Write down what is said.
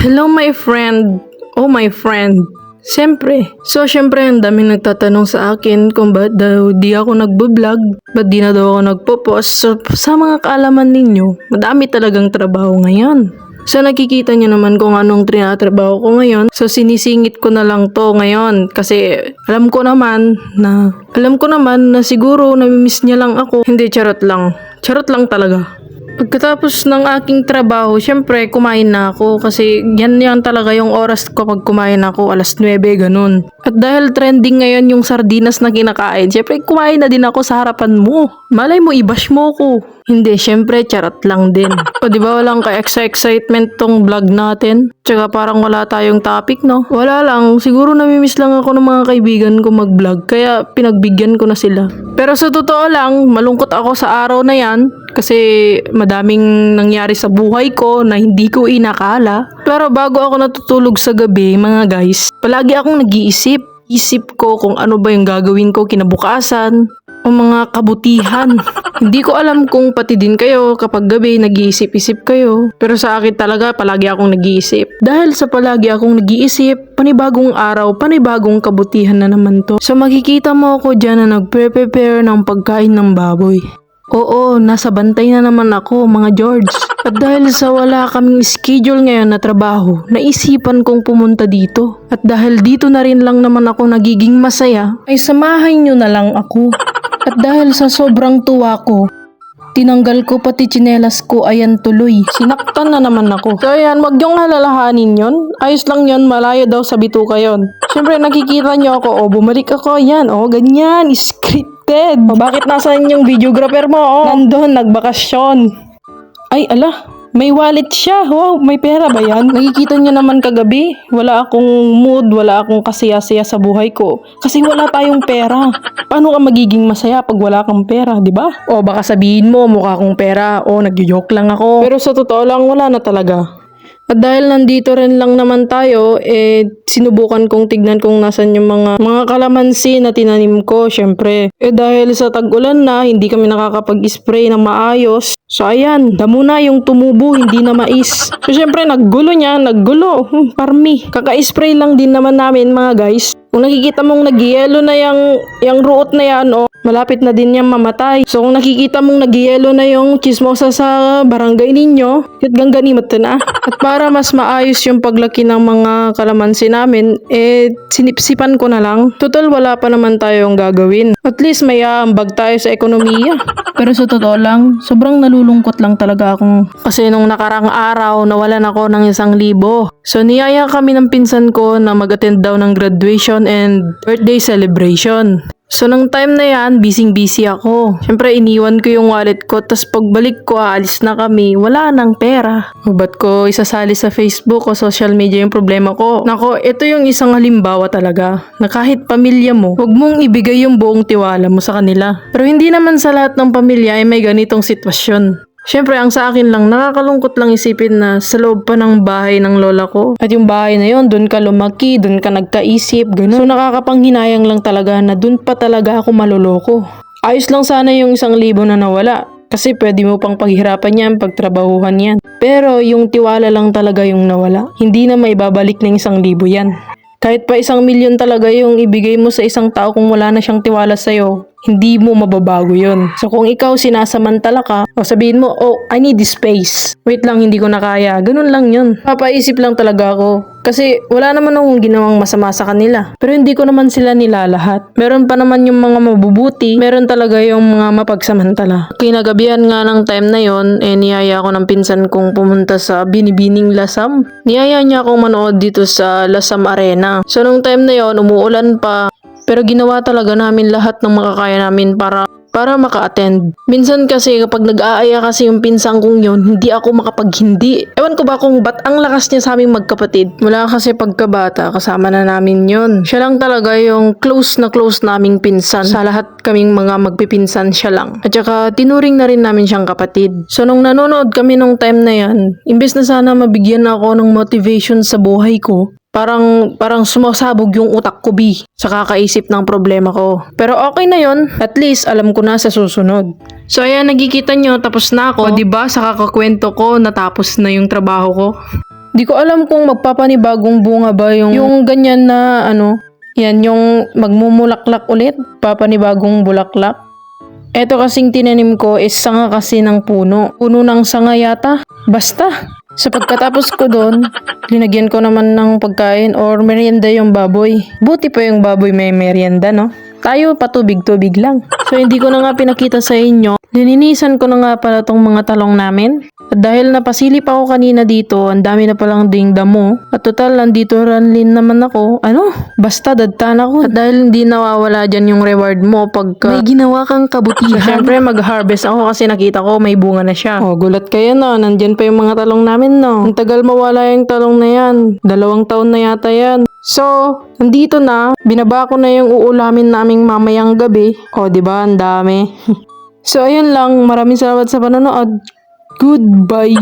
Hello my friend. Oh my friend. Siyempre. Siyempre ang daming nagtatanong sa akin kung ba't daw di ako nagbablog, ba't di na daw ako nagpo-post. Sa mga kaalaman ninyo, madami talagang trabaho ngayon. Nakikita nyo naman kung anong trinatrabaho ko ngayon. Sinisingit ko na lang to ngayon kasi alam ko naman na siguro namimiss niya lang ako. Hindi, charot lang. Charot lang talaga. Pagkatapos ng aking trabaho, syempre kumain na ako kasi yan talaga yung oras ko pag kumain ako, 9:00 ganun. At dahil trending ngayon yung sardinas na kinakain, syempre kumain na din ako sa harapan mo. Malay mo, i-bash mo ko. Hindi, syempre charot lang din. O diba walang ka-excitement tong vlog natin? Tsaka parang wala tayong topic, no? Wala lang, siguro namimiss lang ako ng mga kaibigan ko mag-vlog, kaya pinagbigyan ko na sila. Pero sa totoo lang, malungkot ako sa araw na yan kasi madaming nangyari sa buhay ko na hindi ko inakala. Pero bago ako natutulog sa gabi, mga guys, palagi akong nag-iisip. Isip ko kung ano ba yung gagawin ko kinabukasan o mga kabutihan. Hindi ko alam kung pati din kayo kapag gabi nag-iisip-isip kayo. Pero sa akin talaga palagi akong nag-iisip. Dahil sa palagi akong nag-iisip, panibagong araw, panibagong kabutihan na naman to. Makikita mo ako dyan na nagpre-prepare ng pagkain ng baboy. Oo, nasa bantay na naman ako, mga George. At dahil sa wala kaming schedule ngayon na trabaho, naisipan kong pumunta dito. At dahil dito na rin lang naman ako nagiging masaya, ay samahan nyo na lang ako. At dahil sa sobrang tuwa ko, tinanggal ko pati tsinelas ko, ayan tuloy. Sinaktan na naman ako. So ayan, wag yung halalahanin yon. Ayos lang yon, malayo daw sa bituka yon. Siyempre nakikita nyo ako, bumalik ako, yan, ganyan, scripted. Bakit nasaan yung videographer mo? Nandun, nagbakasyon. Ay, ala, may wallet siya. Wow, may pera ba yan? Nakikita niyo naman kagabi, wala akong mood, wala akong kasaya-saya sa buhay ko. Kasi wala tayong pera. Paano ka magiging masaya pag wala kang pera, di ba? O baka sabihin mo, mukha akong pera. O nagjo-joke lang ako. Pero sa totoo lang, wala na talaga. At dahil nandito rin lang naman tayo, sinubukan kong tignan kung nasan yung mga kalamansi na tinanim ko, syempre. Dahil sa tag-ulan na, hindi kami nakakapag-spray na maayos. So ayan, damo na yung tumubo, hindi na mais. So syempre, naggulo. Parmi. Kaka-spray lang din naman namin, mga guys. Kung nakikita mong nag-yellow na yung ruot na yan, malapit na din yan mamatay. So kung nakikita mong nag-yellow na yung chismosa sa barangay ninyo, hanggang ganimot na. At para mas maayos yung paglaki ng mga kalamansi namin, sinipsipan ko na lang. Total, wala pa naman tayong gagawin. At least may aambag tayo sa ekonomiya. Pero sa totoo lang, sobrang nalulungkot lang talaga akong kasi nung nakarang araw, nawalan ako ng 1,000. So niyaya kami ng pinsan ko na mag-attend daw ng graduation and birthday celebration. So nung time na yan, busy ako. Siyempre iniwan ko yung wallet ko, tas pagbalik ko, aalis na kami, wala nang pera. Ba't ko isasali sa Facebook o social media yung problema ko? Nako, ito yung isang halimbawa talaga, na kahit pamilya mo, huwag mong ibigay yung buong tiwala mo sa kanila. Pero hindi naman sa lahat ng pamilya ay may ganitong sitwasyon. Siyempre, ang sa akin lang, nakakalungkot lang isipin na sa loob pa ng bahay ng lola ko. At yung bahay na yon, dun ka lumaki, dun ka nagkaisip, gano'n. So nakakapanghinayang lang talaga na dun pa talaga ako maloloko. Ayos lang sana yung 1,000 na nawala. Kasi pwede mo pang paghirapan yan, pagtrabahuhan yan. Pero yung tiwala lang talaga yung nawala. Hindi na maibabalik ng 1,000 yan. Kahit pa 1,000,000 talaga yung ibigay mo sa isang tao kung wala na siyang tiwala sa'yo, hindi mo mababago yun. So kung ikaw sinasamantala ka, o sabihin mo, I need this space. Wait lang, hindi ko na kaya. Ganun lang yun. Papaisip lang talaga ako. Kasi wala naman akong ginawang masama sa kanila. Pero hindi ko naman sila nilalahat. Meron pa naman yung mga mabubuti. Meron talaga yung mga mapagsamantala. Kinagabihan nga ng time na yon, niyaya ako ng pinsan kong pumunta sa Binibining Lasam. Niyaya niya akong manood dito sa Lasam Arena. So nung time na yon, umuulan pa. Pero ginawa talaga namin lahat ng makakaya namin para maka-attend. Minsan kasi kapag nag-aaya kasi yung pinsang kong yun, hindi ako makapag-hindi. Ewan ko ba kung ba't ang lakas niya sa aming magkapatid. Mula kasi pagkabata, kasama na namin yun. Siya lang talaga yung close na close naming pinsan. Sa lahat kaming mga magpipinsan, siya lang. At saka tinuring na rin namin siyang kapatid. So nung nanonood kami nung time na yan, imbes na sana mabigyan ako ng motivation sa buhay ko, Parang sumasabog yung utak ko, sa kakaisip ng problema ko. Pero okay na yon, at least alam ko na sa susunod. So ayan, nagkikita nyo, tapos na ako. O diba, sa kakakwento ko, natapos na yung trabaho ko. Di ko alam kung magpapanibagong bunga ba yung ganyan na yan yung magmumulaklak ulit, papanibagong bulaklak. Eto kasing tinanim ko is sanga kasi ng puno. Puno ng sanga yata. Basta. Sa pagkatapos ko doon, linagyan ko naman ng pagkain or merienda yung baboy. Buti pa yung baboy may merienda, no? Tayo patubig-tubig lang. So hindi ko na nga pinakita sa inyo. Lininisan ko na nga pala tong mga talong namin. At dahil napasilip ako kanina dito, ang dami na palang ding damo. At total, nandito rin naman ako. Basta dadtan ako. At dahil hindi nawawala dyan yung reward mo pagka may ginawa kang kabutihan. So syempre mag-harvest ako kasi nakita ko may bunga na siya. Oh, gulat kayo no, nandyan pa yung mga talong namin no. Ang tagal mawala yung talong na yan. 2 taon na yata yan. So, nandito na, binaba ko na yung uulamin naming mamayang gabi. O, diba? Ang dami. So, ayun lang. Maraming salamat sa panonood. Goodbye!